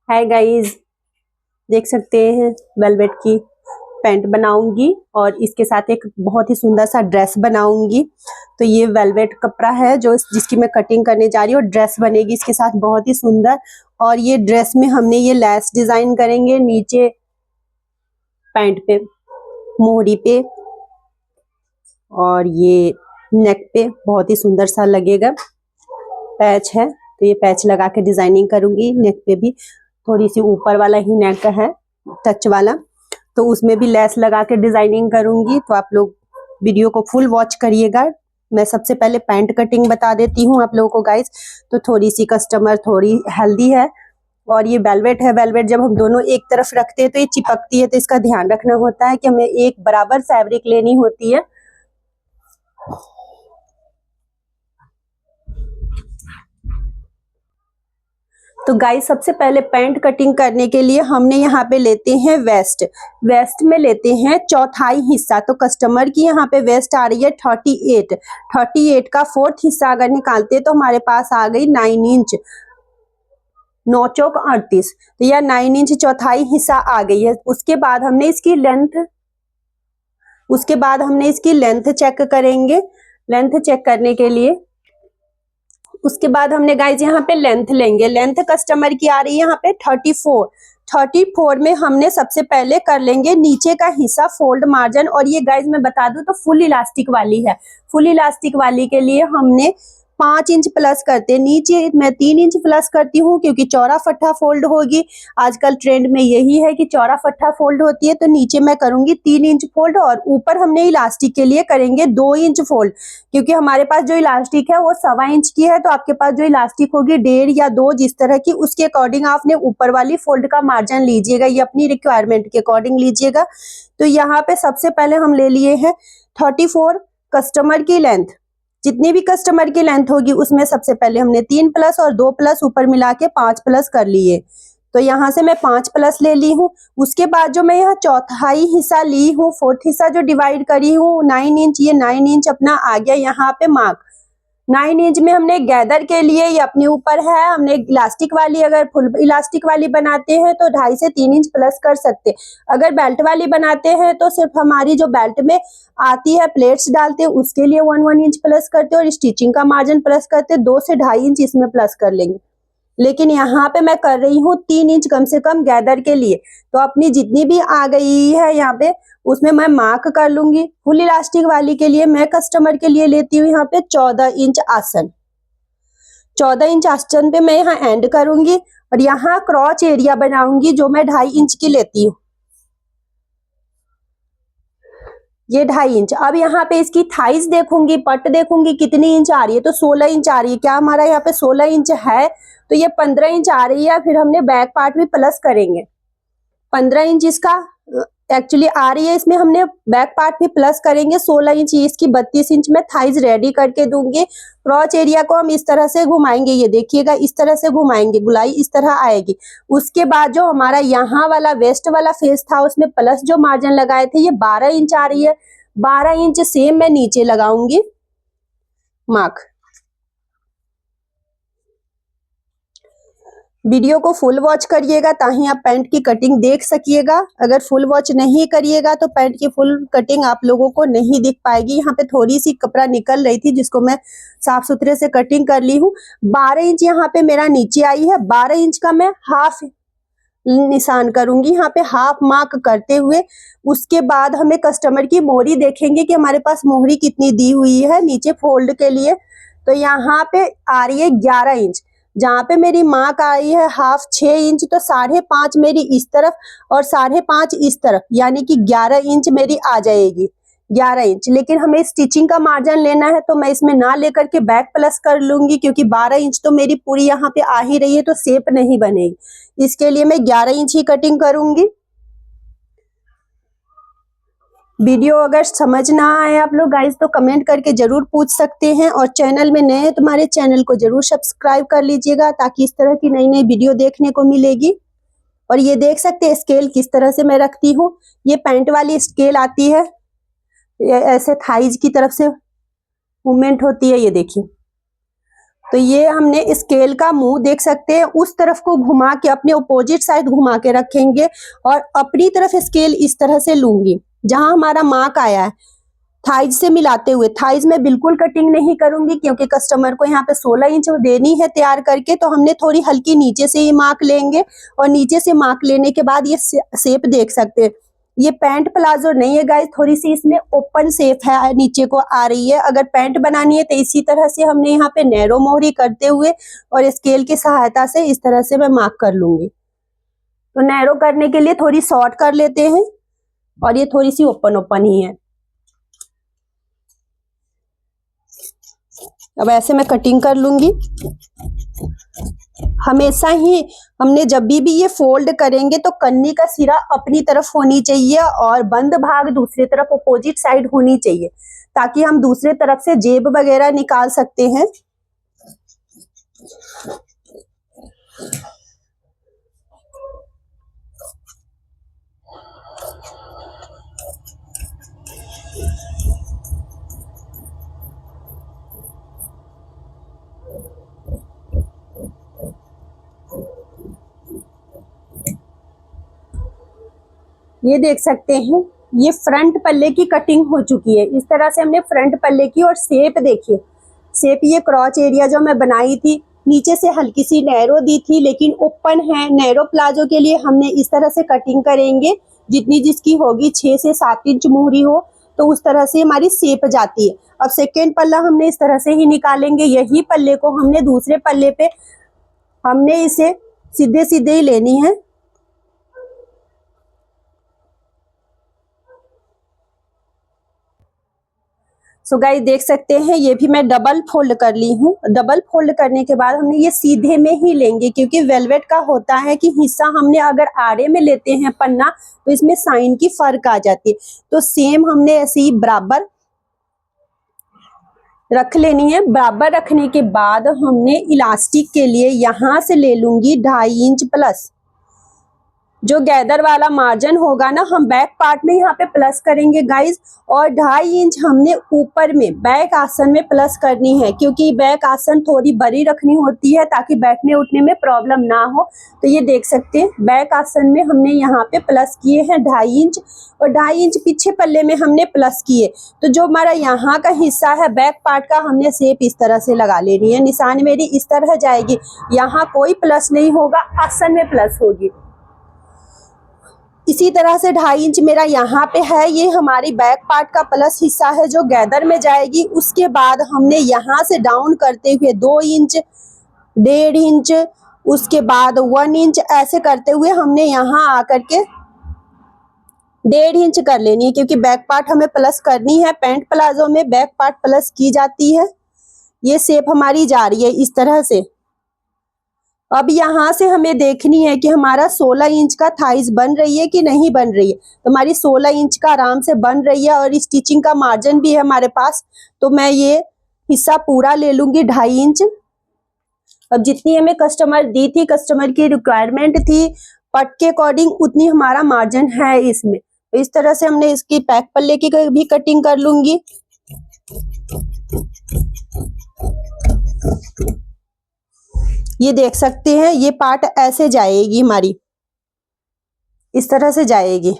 Hi guys, देख सकते हैं वेलवेट की पैंट बनाऊंगी और इसके साथ एक बहुत ही सुंदर सा ड्रेस बनाऊंगी। तो ये वेलवेट कपड़ा है जो जिसकी मैं कटिंग करने जा रही हूँ। ड्रेस बनेगी इसके साथ बहुत ही सुंदर। और ये ड्रेस में हमने ये लैस डिजाइन करेंगे नीचे पैंट पे, मोहरी पे और ये नेक पे बहुत ही सुंदर सा लगेगा। पैच है तो ये पैच लगा के डिजाइनिंग करूंगी। नेक पे भी थोड़ी सी ऊपर वाला ही नेक है टच वाला, तो उसमें भी लेस लगा के डिजाइनिंग करूंगी। तो आप लोग वीडियो को फुल वॉच करिएगा। मैं सबसे पहले पैंट कटिंग बता देती हूँ आप लोगों को गाइस। तो थोड़ी सी कस्टमर थोड़ी हेल्दी है और ये वेलवेट है। वेलवेट जब हम दोनों एक तरफ रखते हैं तो ये चिपकती है, तो इसका ध्यान रखना होता है कि हमें एक बराबर फैब्रिक लेनी होती है। तो गाइस सबसे पहले पैंट कटिंग करने के लिए हमने यहाँ पे लेते हैं वेस्ट। वेस्ट में लेते हैं चौथाई हिस्सा। तो कस्टमर की यहाँ पे वेस्ट आ रही है 38 का फोर्थ हिस्सा अगर निकालते तो हमारे पास आ गई 9 इंच, 9 चौक 38। तो यह 9 इंच चौथाई हिस्सा आ गई है। उसके बाद हमने इसकी लेंथ चेक करेंगे। लेंथ चेक करने के लिए उसके बाद हमने गाइज यहाँ पे लेंथ लेंगे। लेंथ कस्टमर की आ रही है यहाँ पे 34 में हमने सबसे पहले कर लेंगे नीचे का हिस्सा फोल्ड मार्जिन। और ये गाइज मैं बता दूं तो फुल इलास्टिक वाली है। फुल इलास्टिक वाली के लिए हमने 5 इंच प्लस करते, नीचे मैं 3 इंच प्लस करती हूँ क्योंकि चौड़ा फट्टा फोल्ड होगी। आजकल ट्रेंड में यही है कि चौड़ा फट्टा फोल्ड होती है, तो नीचे मैं करूंगी 3 इंच फोल्ड और ऊपर हमने इलास्टिक के लिए करेंगे 2 इंच फोल्ड, क्योंकि हमारे पास जो इलास्टिक है वो 1.25 इंच की है। तो आपके पास जो इलास्टिक होगी 1.5 या 2 जिस तरह की, उसके अकॉर्डिंग आपने ऊपर वाली फोल्ड का मार्जिन लीजिएगा। ये अपनी रिक्वायरमेंट के अकॉर्डिंग लीजिएगा। तो यहाँ पे सबसे पहले हम ले लिए हैं 34 कस्टमर की लेंथ। जितनी भी कस्टमर की लेंथ होगी उसमें सबसे पहले हमने 3 प्लस और 2 प्लस ऊपर मिला के 5 प्लस कर लिए। तो यहाँ से मैं 5 प्लस ले ली हूँ। उसके बाद जो मैं यहाँ चौथाई हिस्सा ली हूँ, फोर्थ हिस्सा जो डिवाइड करी हूँ 9 इंच, ये 9 इंच अपना आ गया यहाँ पे मार्क। 9 इंच में हमने गैदर के लिए, ये अपने ऊपर है, हमने इलास्टिक वाली अगर फुल इलास्टिक वाली बनाते हैं तो 2.5 से 3 इंच प्लस कर सकते। अगर बेल्ट वाली बनाते हैं तो सिर्फ हमारी जो बेल्ट में आती है प्लेट्स डालते हैं उसके लिए 1 इंच प्लस करते और स्टिचिंग का मार्जिन प्लस करते 2 से 2.5 इंच इसमें प्लस कर लेंगे। लेकिन यहाँ पे मैं कर रही हूँ 3 इंच कम से कम गैदर के लिए। तो अपनी जितनी भी आ गई है यहाँ पे उसमें मैं मार्क कर लूंगी। फुल इलास्टिक वाली के लिए मैं कस्टमर के लिए लेती हूँ यहाँ पे 14 इंच आसन। 14 इंच आसन पे मैं यहाँ एंड करूंगी और यहाँ क्रॉच एरिया बनाऊंगी जो मैं 2.5 इंच की लेती हूँ। ये 2.5 इंच। अब यहाँ पे इसकी थाइस देखूंगी, पट देखूंगी कितनी इंच आ रही है, तो 16 इंच आ रही है। क्या हमारा यहाँ पे 16 इंच है तो ये 15 इंच आ रही है। फिर हमने बैक पार्ट भी प्लस करेंगे। 15 इंच इसका एक्चुअली आ रही है, इसमें हमने बैक पार्ट भी प्लस करेंगे। 16 इंच इसकी 32 इंच में थाइज रेडी करके दूंगी। क्रॉच एरिया को हम इस तरह से घुमाएंगे, ये देखिएगा इस तरह से घुमाएंगे, गुलाई इस तरह आएगी। उसके बाद जो हमारा यहाँ वाला वेस्ट वाला फेस था उसमें प्लस जो मार्जिन लगाए थे ये 12 इंच आ रही है। 12 इंच सेम मैं नीचे लगाऊंगी मार्क। वीडियो को फुल वॉच करिएगा ताकि आप पैंट की कटिंग देख सकिएगा। अगर फुल वॉच नहीं करिएगा तो पैंट की फुल कटिंग आप लोगों को नहीं दिख पाएगी। यहाँ पे थोड़ी सी कपड़ा निकल रही थी जिसको मैं साफ सुथरे से कटिंग कर ली हूँ। 12 इंच यहाँ पे मेरा नीचे आई है। 12 इंच का मैं हाफ निशान करूंगी यहाँ पे, हाफ मार्क करते हुए। उसके बाद हमें कस्टमर की मोहरी देखेंगे कि हमारे पास मोहरी कितनी दी हुई है नीचे फोल्ड के लिए। तो यहाँ पे आ रही है 11 इंच। जहाँ पे मेरी मार्क आई है हाफ 6 इंच, तो 5.5 मेरी इस तरफ और 5.5 इस तरफ, यानी कि 11 इंच मेरी आ जाएगी। 11 इंच। लेकिन हमें स्टिचिंग का मार्जिन लेना है तो मैं इसमें ना लेकर के बैक प्लस कर लूंगी, क्योंकि 12 इंच तो मेरी पूरी यहाँ पे आ ही रही है तो शेप नहीं बनेगी। इसके लिए मैं 11 इंच ही कटिंग करूंगी। वीडियो अगर समझ ना आए आप लोग गाइस तो कमेंट करके जरूर पूछ सकते हैं। और चैनल में नए हैं तो हमारे चैनल को जरूर सब्सक्राइब कर लीजिएगा ताकि इस तरह की नई नई वीडियो देखने को मिलेगी। और ये देख सकते हैं स्केल किस तरह से मैं रखती हूँ। ये पैंट वाली स्केल आती है, ये ऐसे थाइज की तरफ से मूवमेंट होती है, ये देखिए तो ये हमने स्केल का मुंह देख सकते हैं, उस तरफ को घुमा के अपने अपोजिट साइड घुमा के रखेंगे और अपनी तरफ स्केल इस तरह से लूंगी जहां हमारा मार्क आया है थाइज से मिलाते हुए। थाइज में बिल्कुल कटिंग नहीं करूंगी क्योंकि कस्टमर को यहाँ पे 16 इंच देनी है तैयार करके, तो हमने थोड़ी हल्की नीचे से ही मार्क लेंगे और नीचे से मार्क लेने के बाद ये शेप देख सकते हैं। ये पैंट प्लाजो नहीं है गाइस, थोड़ी सी इसमें ओपन शेप है, नीचे को आ रही है। अगर पैंट बनानी है तो इसी तरह से हमने यहाँ पे नैरो मोहरी करते हुए और स्केल की सहायता से इस तरह से मैं मार्क कर लूंगी। तो नैरो करने के लिए थोड़ी शॉर्ट कर लेते हैं और ये थोड़ी सी ओपन ओपन ही है। अब ऐसे मैं कटिंग कर लूंगी। हमेशा ही हमने जब भी ये फोल्ड करेंगे तो कन्नी का सिरा अपनी तरफ होनी चाहिए और बंद भाग दूसरी तरफ अपोजिट साइड होनी चाहिए, ताकि हम दूसरे तरफ से जेब वगैरह निकाल सकते हैं। ये देख सकते हैं ये फ्रंट पल्ले की कटिंग हो चुकी है। इस तरह से हमने फ्रंट पल्ले की, और शेप देखिए, शेप ये क्रॉच एरिया जो मैं बनाई थी नीचे से हल्की सी नैरो दी थी लेकिन ओपन है। नैरो प्लाजो के लिए हमने इस तरह से कटिंग करेंगे, जितनी जिसकी होगी 6 से 7 इंच मोहरी हो तो उस तरह से हमारी शेप जाती है। अब सेकेंड पल्ला हमने इस तरह से ही निकालेंगे। यही पल्ले को हमने दूसरे पल्ले पे हमने इसे सीधे सीधे ही लेनी है। सो गाइस देख सकते हैं ये भी मैं डबल फोल्ड कर ली हूँ। डबल फोल्ड करने के बाद हमने ये सीधे में ही लेंगे, क्योंकि वेलवेट का होता है कि हिस्सा हमने अगर आड़े में लेते हैं पन्ना तो इसमें साइन की फर्क आ जाती है। तो सेम हमने ऐसे ही बराबर रख लेनी है। बराबर रखने के बाद हमने इलास्टिक के लिए यहाँ से ले लूंगी 2.5 इंच प्लस। जो गैदर वाला मार्जिन होगा ना, हम बैक पार्ट में यहाँ पे प्लस करेंगे गाइज, और 2.5 इंच हमने ऊपर में बैक आसन में प्लस करनी है, क्योंकि बैक आसन थोड़ी बड़ी रखनी होती है ताकि बैठने उठने में प्रॉब्लम ना हो। तो ये देख सकते हैं बैक आसन में हमने यहाँ पे प्लस किए हैं 2.5 इंच, और 2.5 इंच पीछे पल्ले में हमने प्लस किए। तो जो हमारा यहाँ का हिस्सा है बैक पार्ट का, हमने शेप इस तरह से लगा लेनी है। निशान मेरी इस तरह जाएगी, यहाँ कोई प्लस नहीं होगा, आसन में प्लस होगी। इसी तरह से 2.5 इंच मेरा यहाँ पे है, ये हमारी बैक पार्ट का प्लस हिस्सा है जो गैदर में जाएगी। उसके बाद हमने यहाँ से डाउन करते हुए 2 इंच, 1.5 इंच, उसके बाद 1 इंच, ऐसे करते हुए हमने यहाँ आकर के 1.5 इंच कर लेनी है, क्योंकि बैक पार्ट हमें प्लस करनी है। पैंट प्लाजो में बैक पार्ट प्लस की जाती है। ये शेप हमारी जा रही है इस तरह से। अब यहाँ से हमें देखनी है कि हमारा 16 इंच का थाइज बन रही है कि नहीं बन रही है। तो हमारी 16 इंच का आराम से बन रही है और स्टिचिंग का मार्जिन भी है हमारे पास। तो मैं ये हिस्सा पूरा ले लूंगी 2.5 इंच। अब जितनी हमें कस्टमर दी थी, कस्टमर की रिक्वायरमेंट थी पट के अकॉर्डिंग, उतनी हमारा मार्जिन है इसमें। तो इस तरह से हमने इसकी बैक पल्ले की भी कटिंग कर लूंगी। ये देख सकते हैं ये पार्ट ऐसे जाएगी हमारी, इस तरह से जाएगी।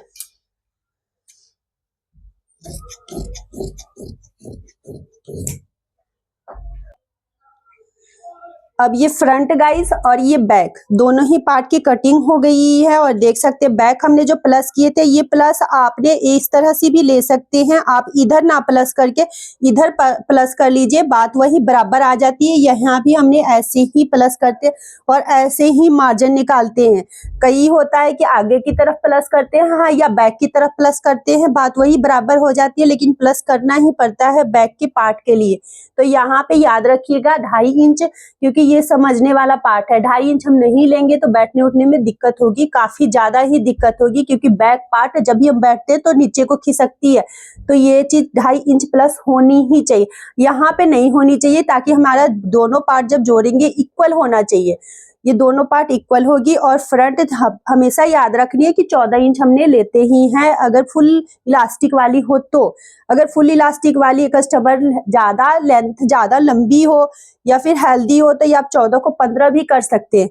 अब ये फ्रंट गाइस और ये बैक दोनों ही पार्ट की कटिंग हो गई है, और देख सकते हैं बैक हमने जो प्लस किए थे, ये प्लस आपने इस तरह से भी ले सकते हैं। आप इधर ना प्लस करके इधर प्लस कर लीजिए, बात वही बराबर आ जाती है। यहाँ भी हमने ऐसे ही प्लस करते और ऐसे ही मार्जिन निकालते हैं। कई होता है कि आगे की तरफ प्लस करते हैं हाँ, या बैक की तरफ प्लस करते हैं, बात वही बराबर हो जाती है, लेकिन प्लस करना ही पड़ता है बैक के पार्ट के लिए। तो यहाँ पे याद रखिएगा 2.5 इंच, क्योंकि ये समझने वाला पार्ट है। 2.5 इंच हम नहीं लेंगे तो बैठने उठने में दिक्कत होगी, काफी ज्यादा ही दिक्कत होगी, क्योंकि बैक पार्ट जब भी हम बैठते हैं तो नीचे को खिसकती है। तो ये चीज 2.5 इंच प्लस होनी ही चाहिए, यहाँ पे नहीं होनी चाहिए, ताकि हमारा दोनों पार्ट जब जोड़ेंगे इक्वल होना चाहिए। ये दोनों पार्ट इक्वल होगी। और फ्रंट हमेशा याद रखनी है कि 14 इंच हमने लेते ही हैं अगर फुल इलास्टिक वाली हो तो। अगर फुल इलास्टिक वाली कस्टमर ज्यादा लेंथ ज्यादा लंबी हो या फिर हेल्दी हो तो ये आप 14 को 15 भी कर सकते हैं।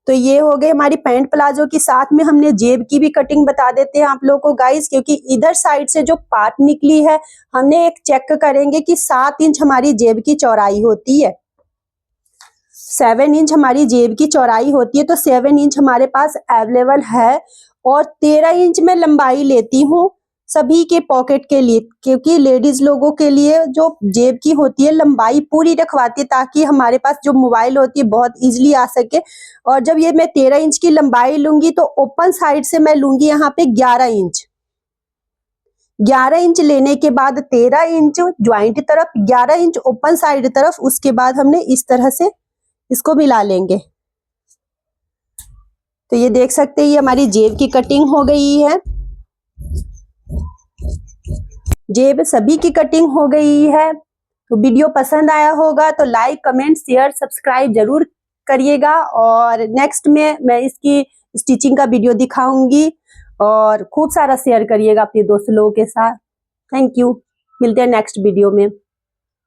तो ये हो गए हमारी पैंट प्लाजो की। साथ में हमने जेब की भी कटिंग बता देते हैं आप लोगों को गाइस, क्योंकि इधर साइड से जो पार्ट निकली है हमने एक चेक करेंगे कि 7 इंच हमारी जेब की चौड़ाई होती है। 7 इंच हमारी जेब की चौड़ाई होती है, तो 7 इंच हमारे पास अवेलेबल है। और 13 इंच में लंबाई लेती हूँ सभी के पॉकेट के लिए, क्योंकि लेडीज लोगों के लिए जो जेब की होती है लंबाई पूरी रखवाती है, ताकि हमारे पास जो मोबाइल होती है बहुत इजीली आ सके। और जब ये मैं 13 इंच की लंबाई लूंगी तो ओपन साइड से मैं लूंगी यहाँ पे 11 इंच। 11 इंच लेने के बाद 13 इंच ज्वाइंट तरफ, 11 इंच ओपन साइड तरफ, उसके बाद हमने इस तरह से इसको मिला लेंगे। तो ये देख सकते हैं ये हमारी जेब की कटिंग हो गई है। जेब सभी की कटिंग हो गई है। तो वीडियो पसंद आया होगा तो लाइक कमेंट शेयर सब्सक्राइब जरूर करिएगा। और नेक्स्ट में मैं इसकी स्टिचिंग का वीडियो दिखाऊंगी और खूब सारा शेयर करिएगा अपने दोस्त लोगों के साथ। थैंक यू, मिलते हैं नेक्स्ट वीडियो में।